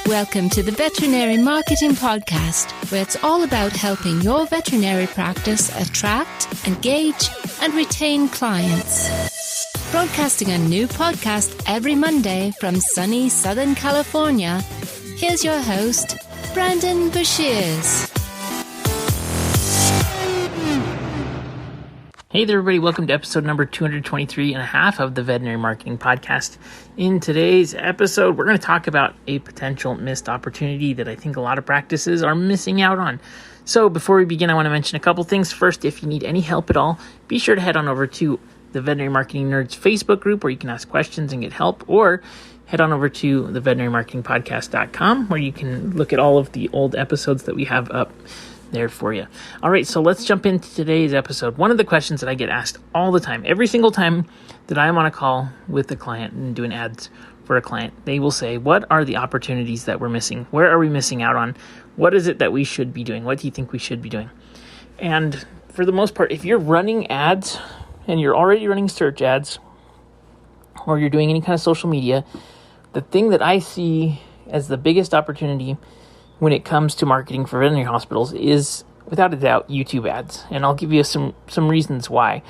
Welcome to the Veterinary Marketing Podcast, where it's all about helping your veterinary practice attract, engage, and retain clients. Broadcasting a new podcast every Monday from sunny Southern California, here's your host, Brandon Bashirs. Hey there, everybody. Welcome to episode number 223 and a half of the Veterinary Marketing Podcast. In today's episode, we're going to talk about a potential missed opportunity that I think a lot of practices are missing out on. So before we begin, I want to mention a couple things. First, if you need any help at all, be sure to head on over to the Veterinary Marketing Nerds Facebook group where you can ask questions and get help, or head on over to the veterinarymarketingpodcast.com where you can look at all of the old episodes that we have up there for you. All right, so let's jump into today's episode. One of the questions that I get asked all the time, every single time that I'm on a call with a client and doing ads for a client, they will say, what are the opportunities that we're missing? Where are we missing out on? What is it that we should be doing? What do you think we should be doing? And for the most part, if you're running ads and you're already running search ads or you're doing any kind of social media, the thing that I see as the biggest opportunity when it comes to marketing for veterinary hospitals is, without a doubt, YouTube ads. And I'll give you some reasons why.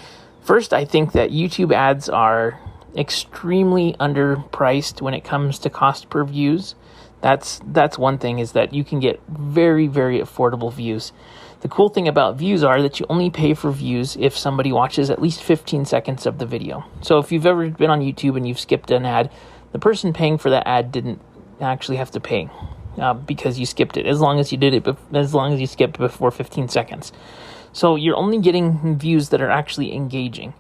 First, I think that YouTube ads are extremely underpriced when it comes to cost per views. That's one thing, is that you can get very, very affordable views. The cool thing about views are that you only pay for views if somebody watches at least 15 seconds of the video. So if you've ever been on YouTube and you've skipped an ad, the person paying for that ad didn't actually have to pay. Because you skipped it, as long as you skipped before 15 seconds. So you're only getting views that are actually engaging.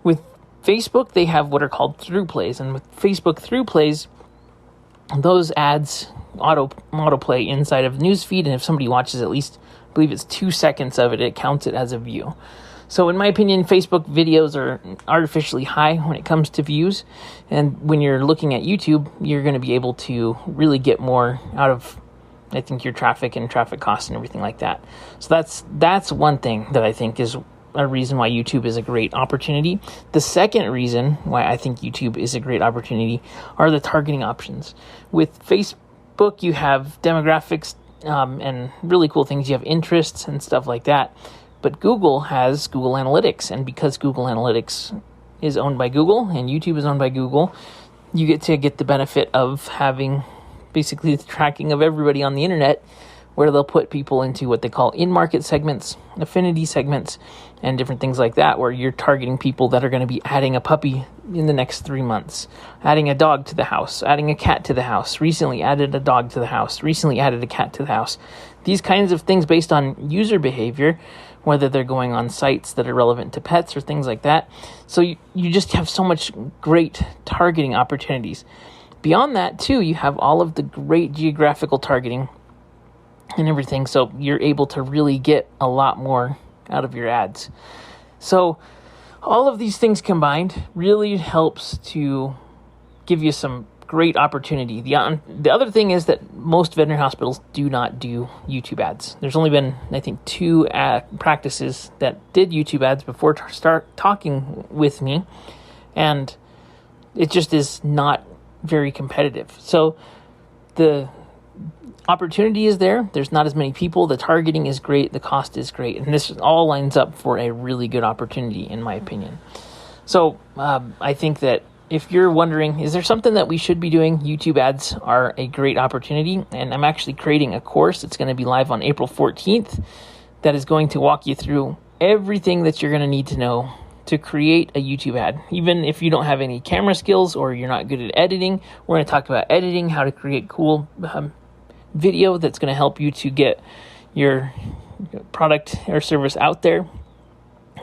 With Facebook, they have what are called through plays, and with Facebook through plays, those ads autoplay inside of the newsfeed, and if somebody watches at least, I believe it's 2 seconds of it, it counts it as a view. So in my opinion, Facebook videos are artificially high when it comes to views. And when you're looking at YouTube, you're going to be able to really get more out of, I think, your traffic and traffic costs and everything like that. So that's one thing that I think is a reason why YouTube is a great opportunity. The second reason why I think YouTube is a great opportunity are the targeting options. With Facebook, you have demographics and really cool things. You have interests and stuff like that. But Google has Google Analytics, and because Google Analytics is owned by Google and YouTube is owned by Google, you get the benefit of having basically the tracking of everybody on the internet, where they'll put people into what they call in-market segments, affinity segments, and different things like that, where you're targeting people that are going to be adding a puppy in the next 3 months, adding a dog to the house, adding a cat to the house, recently added a dog to the house, recently added a cat to the house. These kinds of things based on user behavior, whether they're going on sites that are relevant to pets or things like that. So you just have so much great targeting opportunities. Beyond that, too, you have all of the great geographical targeting and everything, so you're able to really get a lot more out of your ads. So all of these things combined really helps to give you some great opportunity. The other thing is that most veterinary hospitals do not do YouTube ads. There's only been, I think, 2 practices that did YouTube ads before start talking with me, and it just is not very competitive. So the opportunity is there. There's not as many people. The targeting is great. The cost is great. And this all lines up for a really good opportunity, in my opinion. So I think that if you're wondering, is there something that we should be doing? YouTube ads are a great opportunity, and I'm actually creating a course. It's going to be live on April 14th that is going to walk you through everything that you're going to need to know to create a YouTube ad. Even if you don't have any camera skills or you're not good at editing, we're going to talk about editing, how to create cool video that's going to help you to get your product or service out there.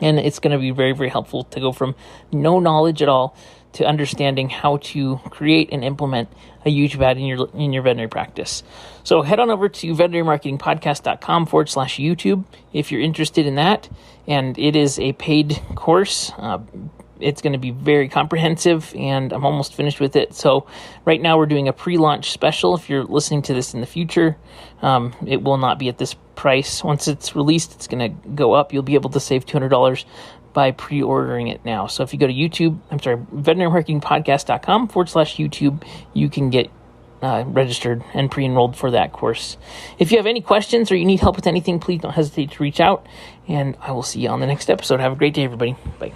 And it's going to be very, very helpful to go from no knowledge at all to understanding how to create and implement a YouTube ad in your veterinary practice. So head on over to veterinarymarketingpodcast.com/YouTube if you're interested in that. And it is a paid course. It's going to be very comprehensive, and I'm almost finished with it. So right now we're doing a pre-launch special. If you're listening to this in the future, it will not be at this price. Once it's released, it's going to go up. You'll be able to save $200 by pre-ordering it now. So if you go to veterinarymarketingpodcast.com/YouTube, you can get registered and pre-enrolled for that course. If you have any questions or you need help with anything, please don't hesitate to reach out, and I will see you on the next episode. Have a great day, everybody. Bye.